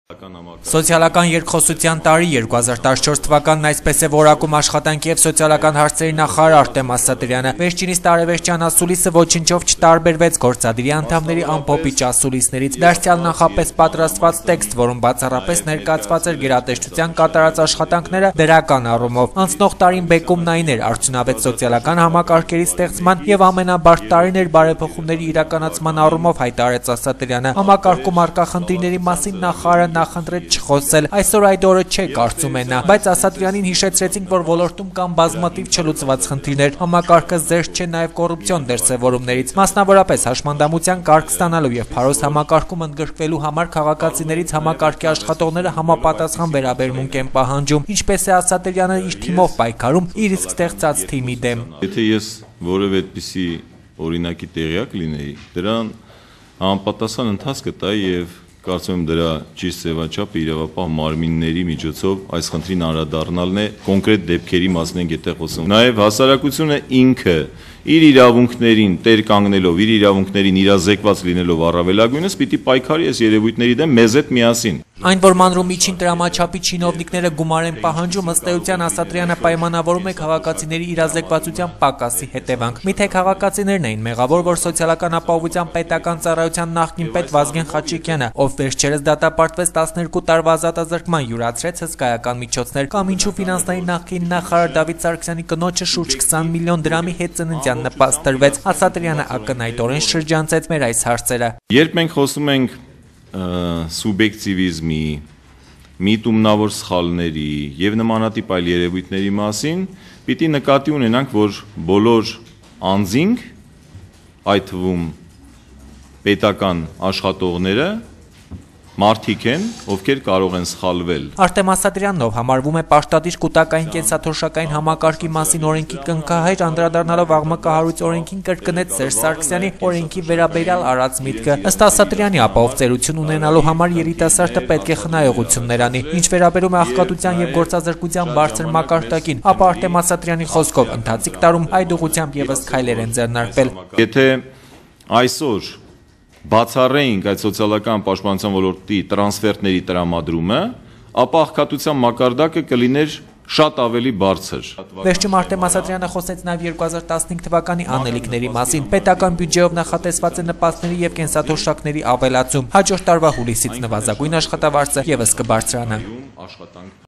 Սոցիալական երկխոսության տարի 2014 թվականն այսպես է որակում աշխատանքի և սոցիալական հարցերի նախարար Արտեմ Ասատրյանը։ Վերջինիս տարեվերջյան ասուլիսը ոչնչով չտարբերվեց գործադիրի անդամների ամփոփիչ ասուլիսներից։ Դարձյալ նախապես պատրաստված տեքստ, որում բացառապես ներկայացված էր գերատեսչության կատարած աշխատանքները դրական առումով։ Անցնող տարին բեկումն այն էր արդյունավետ սոցիալական համակարգերի ստեղծման և ամենաբարդ տարին էր բարեփոխումների իրականացման առումով, հայտարարեց Ասատրյանը։ Համակարգում առկա խնդիրների մասին նախարարը նախընտրեց չխոսել, այսօր այդ օրը չէ, կարծում է նա, բայց Ասատրյանին հիշեցրեցինք, որ ոլորտում կան բազմաթիվ չլուծված խնդիրներ, համակարգը զերծ չէ նաև կոռուպցիոն դրսևորումներից, մասնավորապես հաշմանդամության կարգ ստանալու և փարոս համակարգում ընդգրկվելու համար քաղաքացիներից համակարգի աշխատողները համապատասխան վերաբերմունք են պահանջում, ինչպես է Ասատրյանը իր թիմով պայքարում իր իսկ ստեղծած թիմի դեմ։ Եթե ես որևէ այդպիսի օրինակի տեղյակ լինեի, դրան համապատասխան ընթացք կտայի եւ կարծում եմ դրա ճիշտ ձևաչափը իրավապահ մարմինների միջոցով այս խնդրին անդրադառնալն է, կոնկրետ դեպքերի մասին ենք եթե խոսում։ Նաև հասարակությունը ինքը իր իրավունքներին տեր կանգնելով, իր իրավունքներին իրազեկված լինելով առավելագույնս պիտի պայքարի այս երևույթների դեմ մեզ հետ միասին։ Այն, որ մանրում միջին տրամաչափի չինովնիկները գումար են պահանջում, ըստ էության Ասատրյանը պայմանավորում է քաղաքացիների իրազեկվածության պակասի հետևանք։ Միթե քաղաքացիներն էին մեղավոր, որ սոցիալական ապահովության պետական ծառայության նախկին պետ Վազգեն Խաչիկյանը, ով վերջերս դատապարտվեց 12 տարվա ազատազրկման, յուրացրեց հսկայական միջոցներ, կամ ինչու ֆինանսների նախկին նախարար Դավիթ Սարգսյանի կնոջը շուրջ 20 միլիոն դրամի հետ ծննդյան նպաստ տրվեց։ Ասատրյանը ակնհայտորեն շրջանցեց մեր այս հարցերը։ Երբ մենք խոսում ենք սուբյեկտիվիզմի, միտումնավոր սխալների եւ նմանատիպ այլ երևույթների մասին, պիտի նկատի ունենանք, որ բոլոր անձինք, այդ թվում պետական աշխատողները մարդիկ են, ովքեր կարող են սխալվել։ Արտեմ Ասատրյանն, ով համարվում է պաշտադիր կուտակային կենսաթոշակային համակարգի մասին օրենքի կնքահայր, անդրադառնալով աղմկա հարույց օրենքին կրկնեց Սերժ Սարգսյանի օրենքի վերաբերյալ արած միտքը։ Ըստ Ասատրյանի, ապահով ծերություն ունենալու համար երիտասարդը պետք է խնայողություններ անի։ Ինչ վերաբերում է աղքատության եւ գործազրկության բարձր մակարդակին, ապա Արտեմ Ասատրյանի խոսքով ընթացիկ տարում այդ ուղղությամբ եւս քայլեր են ձեռնարկվել։ Եթե այսօր բացառեինք այդ սոցիալական պաշտպանության ոլորտի տրանսֆերտների տրամադրումը, ապա աղքատության մակարդակը կլիներ շատ ավելի բարձր։ Վերջում Արտեմ Ասատրյանը խոսեց նաև 2015 թվականի անելիքների մասին։ Պետական բյուջեով նախատեսված է նպաստների և կենսաթոշակների ավելացում։ Հաջորդ տարվա հուլիսից նվազագույն աշխատավարձը ևս կբարձրանա։